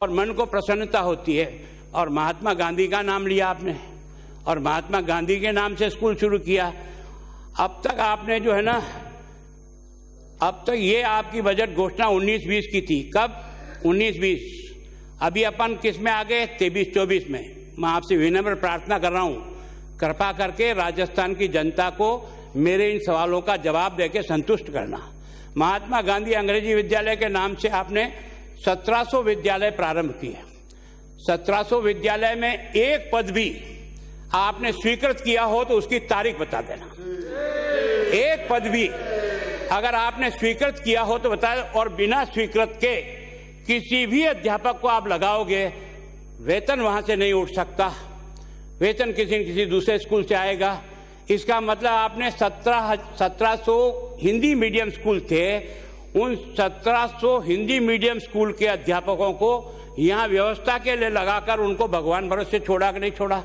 और मन को प्रसन्नता होती है। और महात्मा गांधी का नाम लिया आपने और महात्मा गांधी के नाम से स्कूल शुरू किया। अब तक आपने जो है ना, अब तक ये आपकी बजट घोषणा 19-20 की थी। कब? 19-20। अभी अपन किस में आ गए? 23-24 में। मैं आपसे विनम्र प्रार्थना कर रहा हूं, कृपा करके राजस्थान की जनता को मेरे इन सवालों का जवाब देके संतुष्ट करना। महात्मा गांधी अंग्रेजी विद्यालय के नाम से आपने 1700 विद्यालय प्रारंभ किए। 1700 विद्यालय में एक पद भी आपने स्वीकृत किया हो तो उसकी तारीख बता देना। एक पद भी अगर आपने स्वीकृत किया हो तो बताए। और बिना स्वीकृत के किसी भी अध्यापक को आप लगाओगे, वेतन वहां से नहीं उठ सकता। वेतन किसी न किसी दूसरे स्कूल से आएगा। इसका मतलब आपने 1700 हिंदी मीडियम स्कूल थे, उन 1700 हिंदी मीडियम स्कूल के अध्यापकों को यहाँ व्यवस्था के लिए लगाकर उनको भगवान भरोसे छोड़ा कि नहीं छोड़ा।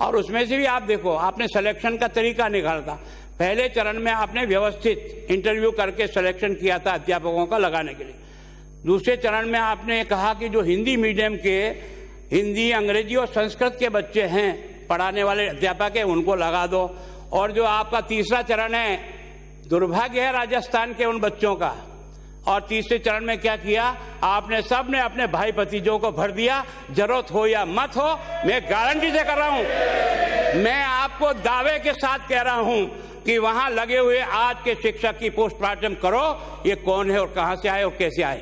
और उसमें से भी आप देखो, आपने सिलेक्शन का तरीका निकाला था। पहले चरण में आपने व्यवस्थित इंटरव्यू करके सिलेक्शन किया था अध्यापकों का लगाने के लिए। दूसरे चरण में आपने कहा कि जो हिंदी मीडियम के हिंदी, अंग्रेजी और संस्कृत के बच्चे हैं, पढ़ाने वाले अध्यापक हैं, उनको लगा दो। और जो आपका तीसरा चरण है, दुर्भाग्य है राजस्थान के उन बच्चों का। और तीसरे चरण में क्या किया आपने? सबने अपने भाई भतीजों को भर दिया। जरूरत हो या मत हो, मैं गारंटी से कर रहा हूं, मैं आपको दावे के साथ कह रहा हूं कि वहां लगे हुए आज के शिक्षक की पोस्टमार्टम करो, ये कौन है और कहां से आए और कैसे आए।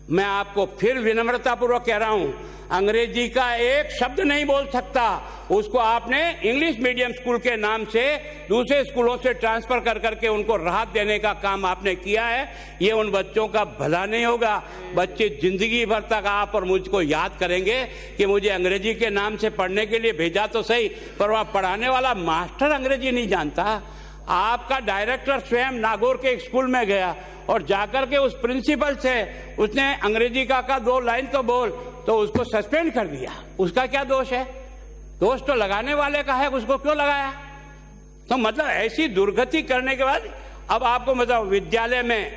मैं आपको फिर विनम्रतापूर्वक कह रहा हूं, अंग्रेजी का एक शब्द नहीं बोल सकता, उसको आपने इंग्लिश मीडियम स्कूल के नाम से दूसरे स्कूलों से ट्रांसफर कर करके उनको राहत देने का काम आपने किया है। ये उन बच्चों का भला नहीं होगा। बच्चे जिंदगी भर तक आप और मुझको याद करेंगे कि मुझे अंग्रेजी के नाम से पढ़ने के लिए भेजा तो सही, पर वहां पढ़ाने वाला मास्टर अंग्रेजी नहीं जानता। आपका डायरेक्टर स्वयं नागौर के एक स्कूल में गया और जाकर के उस प्रिंसिपल से उसने अंग्रेजी का 2 लाइन तो बोल, तो उसको सस्पेंड कर दिया। उसका क्या दोष है? दोष तो लगाने वाले का है, उसको क्यों लगाया? तो मतलब ऐसी दुर्गति करने के बाद अब आपको मतलब विद्यालय में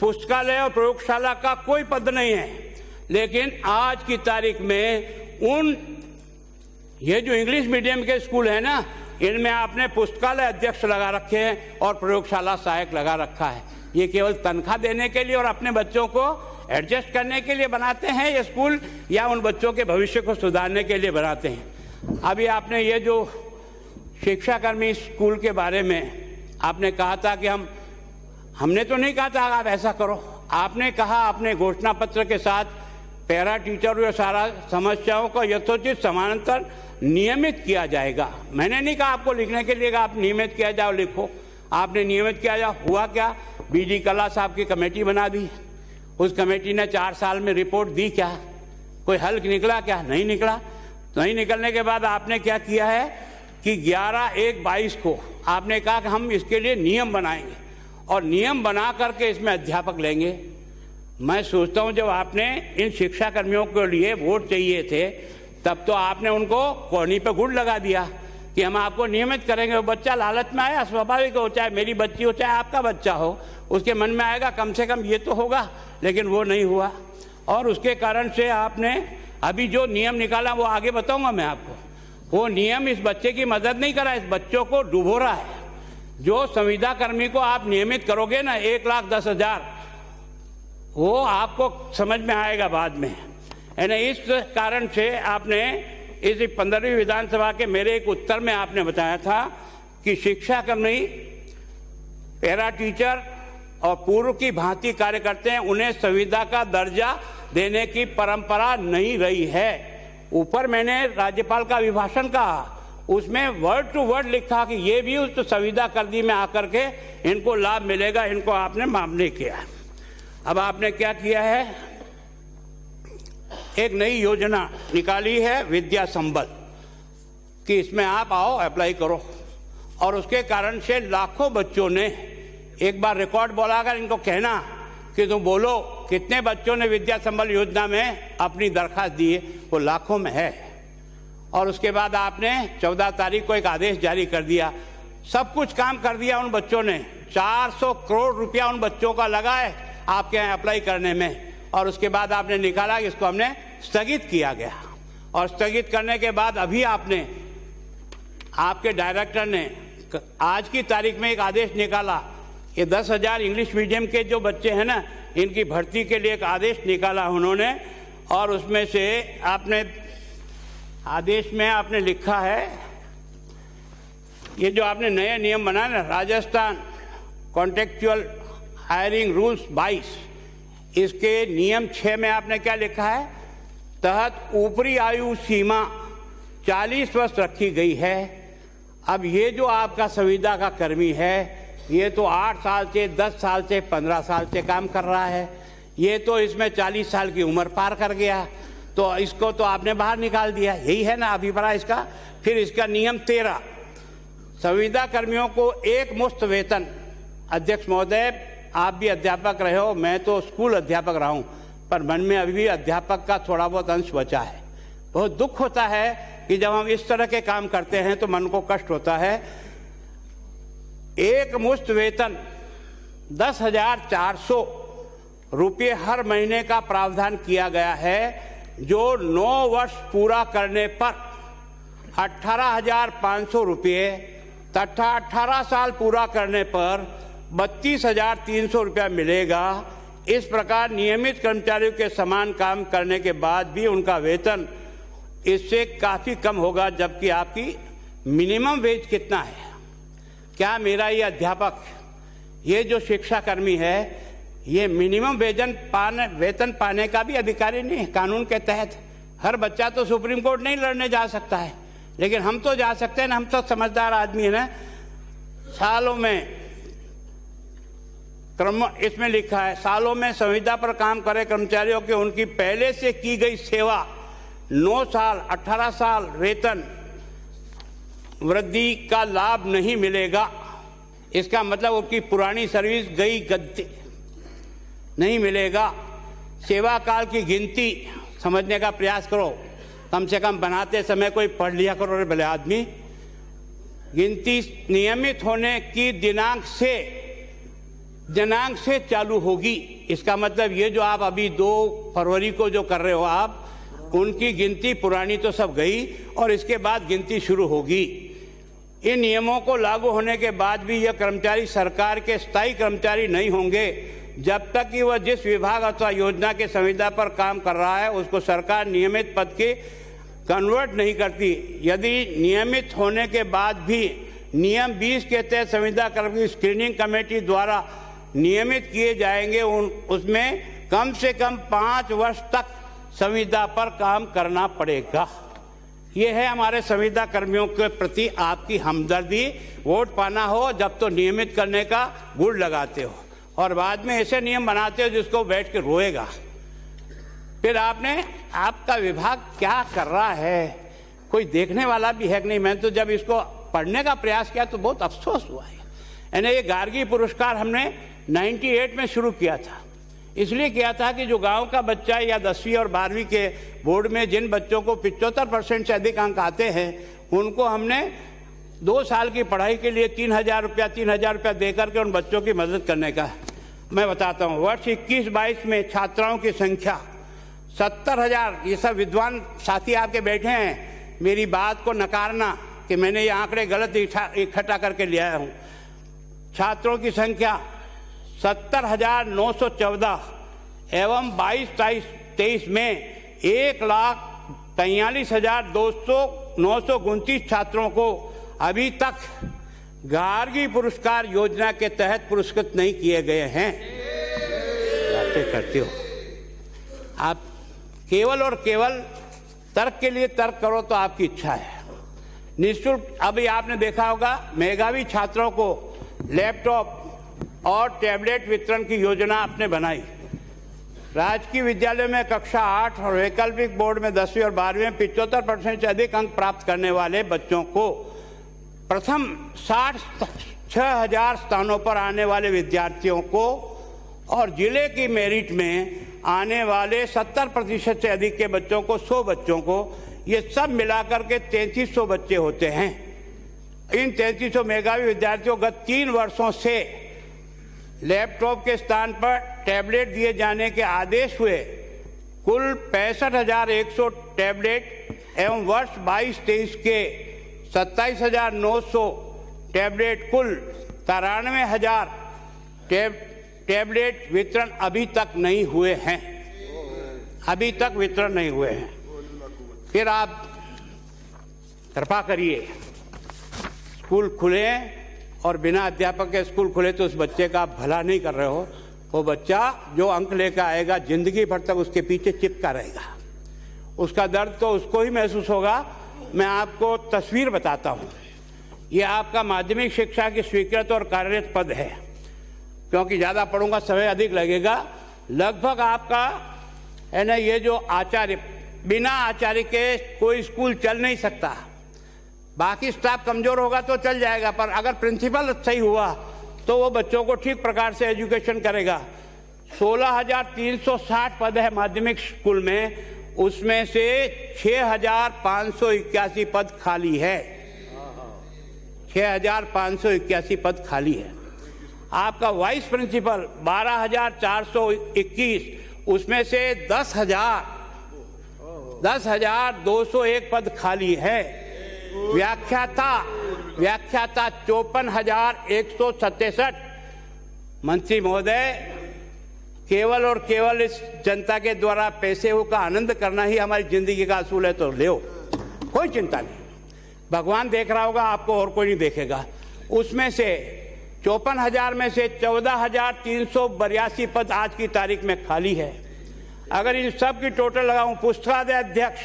पुस्तकालय और प्रयोगशाला का कोई पद नहीं है। लेकिन आज की तारीख में ये जो इंग्लिश मीडियम के स्कूल है ना, इनमें आपने पुस्तकालय अध्यक्ष लगा रखे हैं और प्रयोगशाला सहायक लगा रखा है। ये केवल तनख्वाह देने के लिए और अपने बच्चों को एडजस्ट करने के लिए बनाते हैं ये स्कूल, या उन बच्चों के भविष्य को सुधारने के लिए बनाते हैं? अभी आपने ये जो शिक्षाकर्मी स्कूल के बारे में आपने कहा था कि हमने तो नहीं कहा था आप ऐसा करो। आपने कहा अपने घोषणा पत्र के साथ पैरा टीचर और सारा समस्याओं को यथोचित समानांतर नियमित किया जाएगा। मैंने नहीं कहा आपको लिखने के लिए आप नियमित किया जाओ, लिखो। आपने नियमित किया जाओ। हुआ क्या? बीडी कला साहब की कमेटी बना दी। उस कमेटी ने 4 साल में रिपोर्ट दी क्या? कोई हल निकला क्या? नहीं निकला। नहीं निकलने के बाद आपने क्या किया है कि 11/1/22 को आपने कहा कि हम इसके लिए नियम बनाएंगे और नियम बना करके इसमें अध्यापक लेंगे। मैं सोचता हूं जब आपने इन शिक्षा कर्मियों के लिए वोट चाहिए थे, तब तो आपने उनको कोहनी पे गुड़ लगा दिया कि हम आपको नियमित करेंगे। वो बच्चा लालच में आया, स्वाभाविक हो, चाहे मेरी बच्ची हो चाहे आपका बच्चा हो, उसके मन में आएगा कम से कम ये तो होगा, लेकिन वो नहीं हुआ। और उसके कारण से आपने अभी जो नियम निकाला वो आगे बताऊंगा मैं आपको। वो नियम इस बच्चे की मदद नहीं करा, इस बच्चों को डुबो रहा है। जो संविदा कर्मी को आप नियमित करोगे ना 1,10,000, वो आपको समझ में आएगा बाद में। यानी इस कारण से आपने इस 15वीं विधानसभा के मेरे एक उत्तर में आपने बताया था कि शिक्षाकर्मी, पैरा टीचर और पूर्व की भांति कार्य करते हैं, उन्हें संविदा का दर्जा देने की परंपरा नहीं रही है। ऊपर मैंने राज्यपाल का अभिभाषण कहा, उसमें वर्ड टू वर्ड लिखा कि ये भी उस संविदा कर्दी में आकर के इनको लाभ मिलेगा। इनको आपने माफ नहीं किया। अब आपने क्या किया है? एक नई योजना निकाली है विद्या संबल कि इसमें आप आओ, अप्लाई करो। और उसके कारण से लाखों बच्चों ने एक बार रिकॉर्ड बोलाकर इनको कहना कि तुम बोलो कितने बच्चों ने विद्या संबल योजना में अपनी दरखास्त दी है। वो लाखों में है। और उसके बाद आपने 14 तारीख को एक आदेश जारी कर दिया। सब कुछ काम कर दिया उन बच्चों ने। 400 करोड़ रुपया उन बच्चों का लगा है आपके यहाँ अप्लाई करने में। और उसके बाद आपने निकाला कि इसको हमने स्थगित किया गया। और स्थगित करने के बाद अभी आपके डायरेक्टर ने आज की तारीख में एक आदेश निकाला। ये 10,000 इंग्लिश मीडियम के जो बच्चे हैं ना, इनकी भर्ती के लिए एक आदेश निकाला उन्होंने। और उसमें से आदेश में आपने लिखा है, ये जो आपने नए नियम बनाए ना, राजस्थान कॉन्ट्रेक्चुअल हायरिंग रूल्स 22, इसके नियम 6 में आपने क्या लिखा है, तहत ऊपरी आयु सीमा 40 वर्ष रखी गई है। अब ये जो आपका संविदा का कर्मी है, ये तो 8 साल से 10 साल से 15 साल से काम कर रहा है, ये तो इसमें 40 साल की उम्र पार कर गया, तो इसको तो आपने बाहर निकाल दिया। यही है ना अभिप्राय इसका। फिर इसका नियम 13, संविदा कर्मियों को एक मुश्त वेतन। अध्यक्ष महोदय, आप भी अध्यापक रहे हो, मैं तो स्कूल अध्यापक रहा हूँ, पर मन में अभी भी अध्यापक का थोड़ा बहुत अंश बचा है। बहुत दुख होता है कि जब हम इस तरह के काम करते हैं तो मन को कष्ट होता है। एक मुश्त वेतन 10,400 रुपये हर महीने का प्रावधान किया गया है, जो 9 वर्ष पूरा करने पर 18,500 रुपये तथा 18 साल पूरा करने पर 32,300 रुपया मिलेगा। इस प्रकार नियमित कर्मचारियों के समान काम करने के बाद भी उनका वेतन इससे काफ़ी कम होगा। जबकि आपकी मिनिमम वेज कितना है? क्या मेरा ये अध्यापक, ये जो शिक्षा कर्मी है, ये मिनिमम वेतन पाने का भी अधिकारी नहीं है कानून के तहत? हर बच्चा तो सुप्रीम कोर्ट नहीं लड़ने जा सकता है, लेकिन हम तो जा सकते हैं ना, हम तो समझदार आदमी है ना। सालों में इसमें लिखा है, सालों में संविदा पर काम करे कर्मचारियों के उनकी पहले से की गई सेवा 9 साल 18 साल वेतन वृद्धि का लाभ नहीं मिलेगा। इसका मतलब उनकी पुरानी सर्विस गई गद्दी नहीं मिलेगा। सेवा काल की गिनती समझने का प्रयास करो, कम से कम बनाते समय कोई पढ़ लिया करो रे भले आदमी। गिनती नियमित होने की दिनांक से चालू होगी। इसका मतलब ये जो आप अभी 2 फरवरी को जो कर रहे हो आप, उनकी गिनती पुरानी तो सब गई और इसके बाद गिनती शुरू होगी। इन नियमों को लागू होने के बाद भी यह कर्मचारी सरकार के स्थायी कर्मचारी नहीं होंगे जब तक कि वह जिस विभाग अथवा योजना के संविदा पर काम कर रहा है उसको सरकार नियमित पद के कन्वर्ट नहीं करती। यदि नियमित होने के बाद भी नियम 20 के तहत संविदा कर्मी स्क्रीनिंग कमेटी द्वारा नियमित किए जाएंगे, उसमें कम से कम 5 वर्ष तक संविदा पर काम करना पड़ेगा। ये है हमारे संविदा कर्मियों के प्रति आपकी हमदर्दी। वोट पाना हो जब तो नियमित करने का गुड़ लगाते हो और बाद में ऐसे नियम बनाते हो जिसको बैठ के रोएगा। फिर आपका विभाग क्या कर रहा है, कोई देखने वाला भी है कि नहीं? मैं तो जब इसको पढ़ने का प्रयास किया तो बहुत अफसोस हुआ है। यानी ये गार्गी पुरस्कार हमने 98 में शुरू किया था। इसलिए किया था कि जो गांव का बच्चा या 10वीं और 12वीं के बोर्ड में जिन बच्चों को 75% से अधिक अंक आते हैं, उनको हमने 2 साल की पढ़ाई के लिए 3,000 रुपया दे करके उन बच्चों की मदद करने का मैं बताता हूँ। वर्ष 21-22 में छात्राओं की संख्या 70,000। ये सब विद्वान साथी आपके बैठे हैं, मेरी बात को नकारना कि मैंने ये आंकड़े गलत इकट्ठा करके ले आया हूँ। छात्रों की संख्या 70,914 एवं 22-23 में 1,43,929 छात्रों को अभी तक गार्गी पुरस्कार योजना के तहत पुरस्कृत नहीं किए गए हैं। बातें करते हो आप, केवल और केवल तर्क के लिए तर्क करो तो आपकी इच्छा है। निःशुल्क, अभी आपने देखा होगा मेधावी छात्रों को लैपटॉप और टैबलेट वितरण की योजना आपने बनाई। राजकीय विद्यालय में कक्षा 8 और वैकल्पिक बोर्ड में 10वीं और 12वीं में 75% से अधिक अंक प्राप्त करने वाले बच्चों को प्रथम 6,000 स्थानों पर आने वाले विद्यार्थियों को और जिले की मेरिट में आने वाले 70% से अधिक के बच्चों को 100 बच्चों को, ये सब मिलाकर के 3300 बच्चे होते हैं। इन 3300 मेधावी विद्यार्थियों गत 3 वर्षों से लैपटॉप के स्थान पर टैबलेट दिए जाने के आदेश हुए, कुल 65,100 टैबलेट एवं वर्ष 22-23 के 27,900 टैबलेट कुल 93,000 टैबलेट वितरण अभी तक नहीं हुए हैं, अभी तक वितरण नहीं हुए हैं। फिर आप कृपा करिए, स्कूल खुले और बिना अध्यापक के स्कूल खुले तो उस बच्चे का आप भला नहीं कर रहे हो। वो बच्चा जो अंक लेकर आएगा जिंदगी भर तक उसके पीछे चिपका रहेगा, उसका दर्द तो उसको ही महसूस होगा। मैं आपको तस्वीर बताता हूँ। ये आपका माध्यमिक शिक्षा की स्वीकृत और कार्यरत पद है, क्योंकि ज़्यादा पढ़ूंगा समय अधिक लगेगा। लगभग आपका है ना, ये जो आचार्य, बिना आचार्य के कोई स्कूल चल नहीं सकता। बाकी स्टाफ कमजोर होगा तो चल जाएगा, पर अगर प्रिंसिपल सही हुआ तो वो बच्चों को ठीक प्रकार से एजुकेशन करेगा। 16,360 पद है माध्यमिक स्कूल में, उसमें से 6,581 पद खाली है। 6,581 पद खाली है। आपका वाइस प्रिंसिपल 12,421, उसमें से 10,201 पद खाली है। व्याख्याता 54,167। मंत्री महोदय, केवल और केवल इस जनता के द्वारा पैसे का आनंद करना ही हमारी जिंदगी का असूल है तो ले, कोई चिंता नहीं। भगवान देख रहा होगा आपको और कोई नहीं देखेगा। उसमें से 54,000 में से 14,382 पद आज की तारीख में खाली है। अगर इन सब की टोटल लगाऊं, पुस्तकालय अध्यक्ष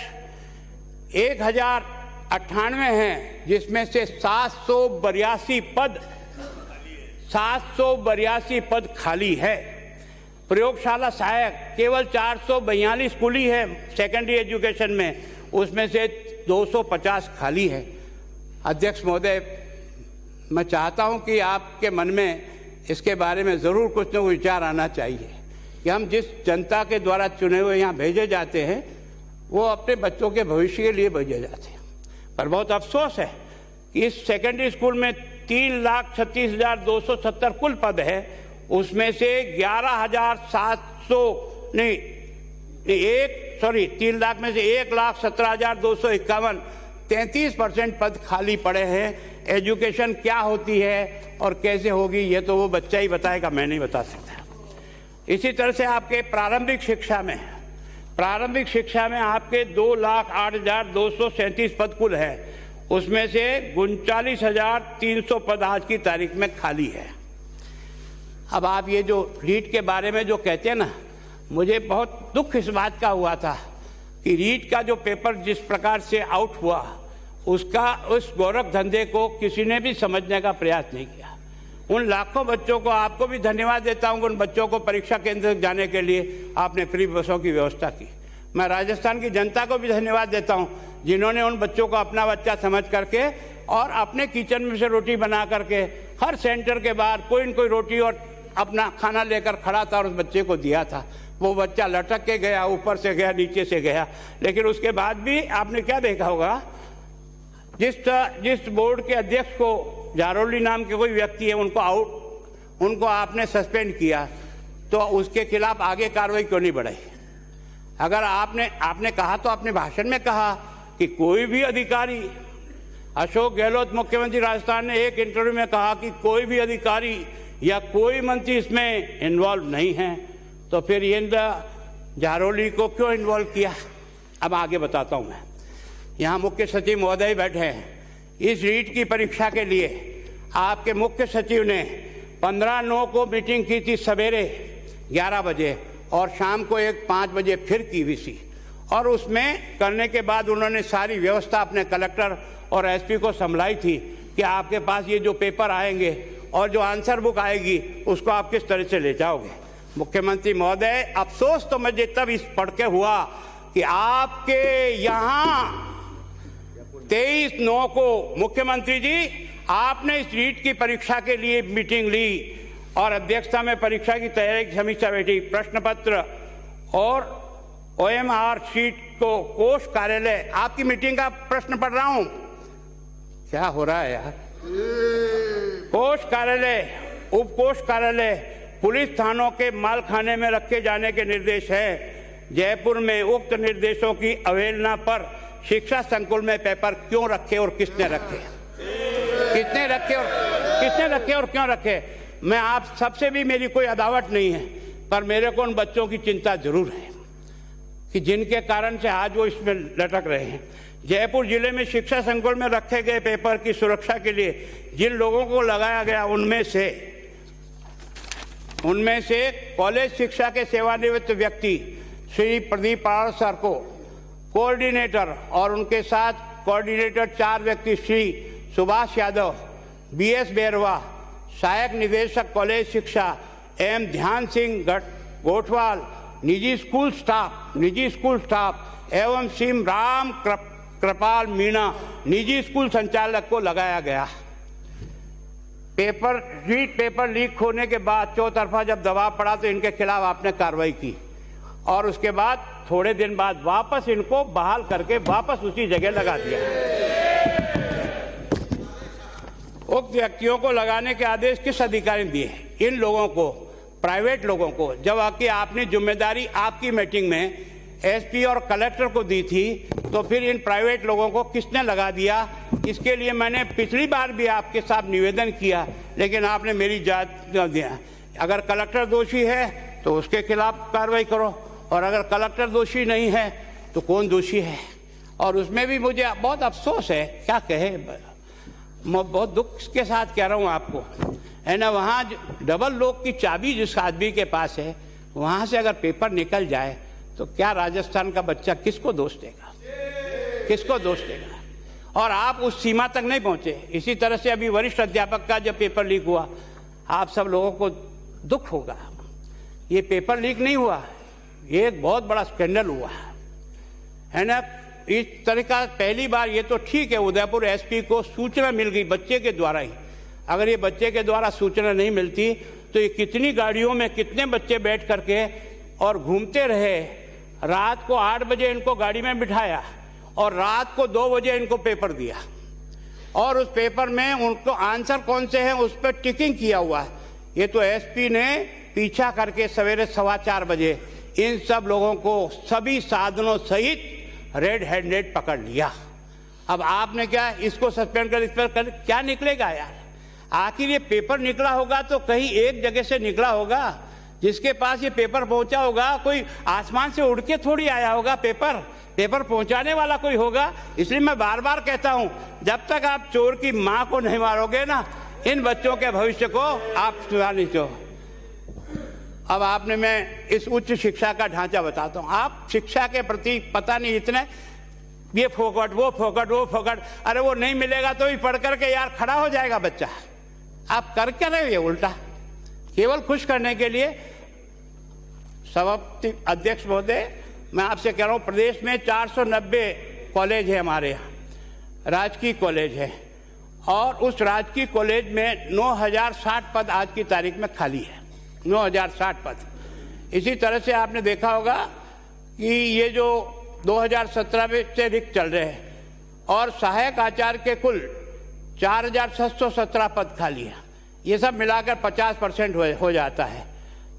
1,098 हैं, जिसमें से 782 पद खाली है। प्रयोगशाला सहायक केवल 442 कुली है सेकेंडरी एजुकेशन में, उसमें से 250 खाली है। अध्यक्ष महोदय, मैं चाहता हूं कि आपके मन में इसके बारे में ज़रूर कुछ न कुछ विचार आना चाहिए कि हम जिस जनता के द्वारा चुने हुए यहाँ भेजे जाते हैं वो अपने बच्चों के भविष्य के लिए भेजे जाते हैं। पर बहुत अफसोस है कि इस सेकेंडरी स्कूल में 3,36,270 कुल पद है, उसमें से 3 लाख में से 1,17,251, 33% पद खाली पड़े हैं। एजुकेशन क्या होती है और कैसे होगी ये तो वो बच्चा ही बताएगा, मैं नहीं बता सकता। इसी तरह से आपके प्रारंभिक शिक्षा में आपके 2,08,237 पद कुल है, उसमें से 39,300 पद आज की तारीख में खाली है। अब आप ये जो रीट के बारे में जो कहते हैं ना, मुझे बहुत दुख इस बात का हुआ था कि रीट का जो पेपर जिस प्रकार से आउट हुआ, उसका उस गोरख धंधे को किसी ने भी समझने का प्रयास नहीं किया। उन लाखों बच्चों को, आपको भी धन्यवाद देता हूं, उन बच्चों को परीक्षा केंद्र तक जाने के लिए आपने फ्री बसों की व्यवस्था की। मैं राजस्थान की जनता को भी धन्यवाद देता हूं, जिन्होंने उन बच्चों को अपना बच्चा समझ करके और अपने किचन में से रोटी बना करके हर सेंटर के बाहर कोई न कोई रोटी और अपना खाना लेकर खड़ा था और उस बच्चे को दिया था। वो बच्चा लटक के गया, ऊपर से गया, नीचे से गया, लेकिन उसके बाद भी आपने क्या देखा होगा, जिस बोर्ड के अध्यक्ष को जारोली नाम के कोई व्यक्ति है, उनको आपने सस्पेंड किया, तो उसके खिलाफ आगे कार्रवाई क्यों नहीं बढ़ाई? अगर आपने कहा तो अपने भाषण में कहा कि कोई भी अधिकारी, अशोक गहलोत मुख्यमंत्री राजस्थान ने एक इंटरव्यू में कहा कि कोई भी अधिकारी या कोई मंत्री इसमें इन्वॉल्व नहीं है, तो फिर ये जारोली को क्यों इन्वॉल्व किया? अब आगे बताता हूं मैं। यहाँ मुख्य सचिव महोदय बैठे हैं। इस रीट की परीक्षा के लिए आपके मुख्य सचिव ने 15/9 को मीटिंग की थी, सवेरे 11 बजे, और शाम को 5 बजे फिर की वीसी, और उसमें करने के बाद उन्होंने सारी व्यवस्था अपने कलेक्टर और एसपी को संभलाई थी कि आपके पास ये जो पेपर आएंगे और जो आंसर बुक आएगी उसको आप किस तरह से ले जाओगे। मुख्यमंत्री महोदय, अफसोस तो मुझे तब इस पढ़ के हुआ कि आपके यहाँ 23/9 को मुख्यमंत्री जी आपने इस रीट की परीक्षा के लिए मीटिंग ली और अध्यक्षता में परीक्षा की तैयारी की समीक्षा बैठी। प्रश्न पत्र और OMR शीट को कोष कार्यालय, आपकी मीटिंग का प्रश्न पढ़ रहा हूं, क्या हो रहा है यार? कोष कार्यालय, उपकोष कार्यालय, पुलिस थानों के मालखाने में रखे जाने के निर्देश है। जयपुर में उक्त निर्देशों की अवहेलना पर शिक्षा संकुल में पेपर क्यों रखे और किसने रखे? किसने रखे और क्यों रखे? मैं आप सबसे भी मेरी कोई अदावत नहीं है, पर मेरे को उन बच्चों की चिंता जरूर है कि जिनके कारण से आज वो इसमें लटक रहे हैं। जयपुर जिले में शिक्षा संकुल में रखे गए पेपर की सुरक्षा के लिए जिन लोगों को लगाया गया, उनमें से कॉलेज शिक्षा के सेवानिवृत्त व्यक्ति श्री प्रदीप पाड़ सर को कोऑर्डिनेटर और उनके साथ कोऑर्डिनेटर 4 व्यक्ति श्री सुभाष यादव, BS बैरवा, सहायक निदेशक कॉलेज शिक्षा M ध्यान सिंह गोठवाल, निजी स्कूल स्टाफ एवं सिम राम कृपाल मीणा, निजी स्कूल संचालक को लगाया गया। पेपर लीक होने के बाद चौतरफा जब दबाव पड़ा तो इनके खिलाफ आपने कार्रवाई की और उसके बाद थोड़े दिन बाद वापस इनको बहाल करके वापस उसी जगह लगा दिया। उक्त व्यक्तियों को लगाने के आदेश किस अधिकारी ने दिए? इन लोगों को, प्राइवेट लोगों को, जबकि आपने जिम्मेदारी आपकी मीटिंग में SP और कलेक्टर को दी थी, तो फिर इन प्राइवेट लोगों को किसने लगा दिया? इसके लिए मैंने पिछली बार भी आपके साथ निवेदन किया, लेकिन आपने मेरी जांच न दिया। अगर कलेक्टर दोषी है तो उसके खिलाफ कार्रवाई करो, और अगर कलेक्टर दोषी नहीं है तो कौन दोषी है? और उसमें भी मुझे बहुत अफसोस है, क्या कहे, मैं बहुत दुख के साथ कह रहा हूँ आपको, है ना। वहाँ डबल लॉक की चाबी जिस आदमी के पास है, वहाँ से अगर पेपर निकल जाए तो क्या राजस्थान का बच्चा किसको दोष देगा? किसको दोष देगा? और आप उस सीमा तक नहीं पहुँचे। इसी तरह से अभी वरिष्ठ अध्यापक का जब पेपर लीक हुआ, आप सब लोगों को दुख होगा। ये पेपर लीक नहीं हुआ, ये एक बहुत बड़ा स्कैंडल हुआ है ना। इस तरह का पहली बार, ये तो ठीक है उदयपुर SP को सूचना मिल गई बच्चे के द्वारा ही। अगर ये बच्चे के द्वारा सूचना नहीं मिलती तो ये कितनी गाड़ियों में कितने बच्चे बैठ करके और घूमते रहे। रात को 8 बजे इनको गाड़ी में बिठाया और रात को 2 बजे इनको पेपर दिया, और उस पेपर में उनको आंसर कौन से हैं उस पर टिकिंग किया हुआ है। ये तो SP ने पीछा करके सवेरे 4:15 बजे इन सब लोगों को सभी साधनों सहित रेड हैंडेड पकड़ लिया। अब आपने क्या इसको सस्पेंड कर, इस पर क्या निकलेगा यार? आखिर ये पेपर निकला होगा तो कहीं एक जगह से निकला होगा। जिसके पास ये पेपर पहुंचा होगा, कोई आसमान से उड़ के थोड़ी आया होगा। पेपर पहुंचाने वाला कोई होगा। इसलिए मैं बार बार कहता हूं, जब तक आप चोर की मां को नहीं मारोगे ना, इन बच्चों के भविष्य को आप सुधार नहीं सको। अब आपने, मैं इस उच्च शिक्षा का ढांचा बताता हूं। आप शिक्षा के प्रति पता नहीं इतने, ये फोकट वो फोकट, अरे वो नहीं मिलेगा तो भी पढ़ करके यार खड़ा हो जाएगा बच्चा। आप कर क्या रहे हो ये उल्टा, केवल खुश करने के लिए। सभापति अध्यक्ष महोदय, मैं आपसे कह रहा हूं, प्रदेश में 490 कॉलेज है हमारे यहाँ, राजकीय कॉलेज है, और उस राजकीय कॉलेज में 9060 पद आज की तारीख में खाली है। 9060 पद। इसी तरह से आपने देखा होगा कि ये जो 2017 में से रिक्त चल रहे हैं, और सहायक आचार्य के कुल 4617 पद खाली है। ये सब मिलाकर 50% हो जाता है।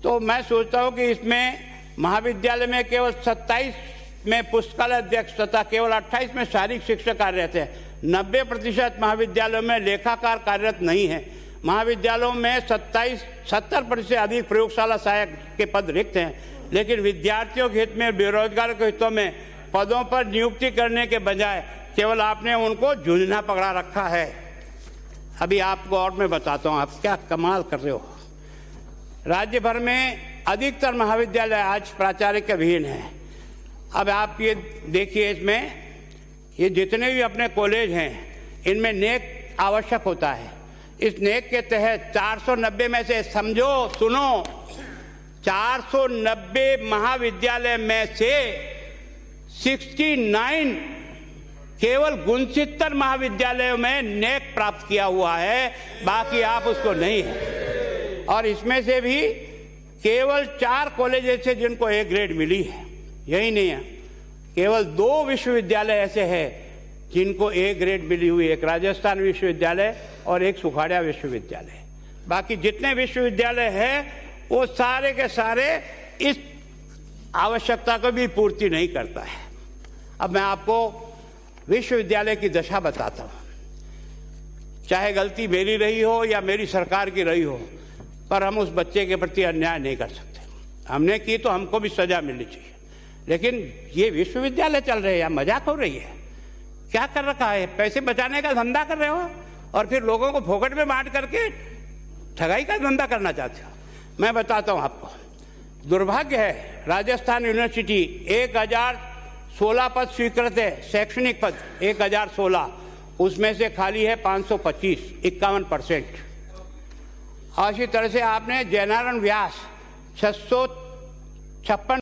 तो मैं सोचता हूँ कि इसमें महाविद्यालय में केवल 27 में पुस्तकालय अध्यक्ष तथा केवल 28 में शारीरिक शिक्षक कार्यरत है। 90% महाविद्यालयों में लेखाकार कार्यरत नहीं है। महाविद्यालयों में 70% से अधिक प्रयोगशाला सहायक के पद रिक्त हैं, लेकिन विद्यार्थियों के हित में, बेरोजगारों के हितों में पदों पर नियुक्ति करने के बजाय केवल आपने उनको झुंझुना पकड़ा रखा है। अभी आपको और मैं बताता हूँ, आप क्या कमाल कर रहे हो। राज्य भर में अधिकतर महाविद्यालय आज प्राचार्य के विहीन हैं। अब आप ये देखिए, इसमें ये जितने भी अपने कॉलेज हैं, इनमें नेक आवश्यक होता है। इस नेक के तहत 490 में से, समझो, सुनो, 490 महाविद्यालय में से 69 केवल 69 महाविद्यालयों में नेक प्राप्त किया हुआ है, बाकी आप उसको नहीं है। और इसमें से भी केवल 4 कॉलेज ऐसे जिनको A ग्रेड मिली है, यही नहीं है, केवल 2 विश्वविद्यालय ऐसे हैं जिनको A ग्रेड मिली हुई, एक राजस्थान विश्वविद्यालय और एक सुखाड़िया विश्वविद्यालय। बाकी जितने विश्वविद्यालय हैं वो सारे के सारे इस आवश्यकता को भी पूर्ति नहीं करता है। अब मैं आपको विश्वविद्यालय की दशा बताता हूँ। चाहे गलती मेरी रही हो या मेरी सरकार की रही हो, पर हम उस बच्चे के प्रति अन्याय नहीं कर सकते। हमने की तो हमको भी सजा मिलनी चाहिए, लेकिन ये विश्वविद्यालय चल रहे हैं या मजाक हो रही है? क्या कर रखा है? पैसे बचाने का धंधा कर रहे हो और फिर लोगों को फोकट में बांट करके ठगाई का धंधा करना चाहते हो। मैं बताता हूं आपको, दुर्भाग्य है, राजस्थान यूनिवर्सिटी 1016 पद स्वीकृत है, शैक्षणिक पद 1016, उसमें से खाली है 525, 51%। और इसी तरह से आपने जयनारायण व्यास 656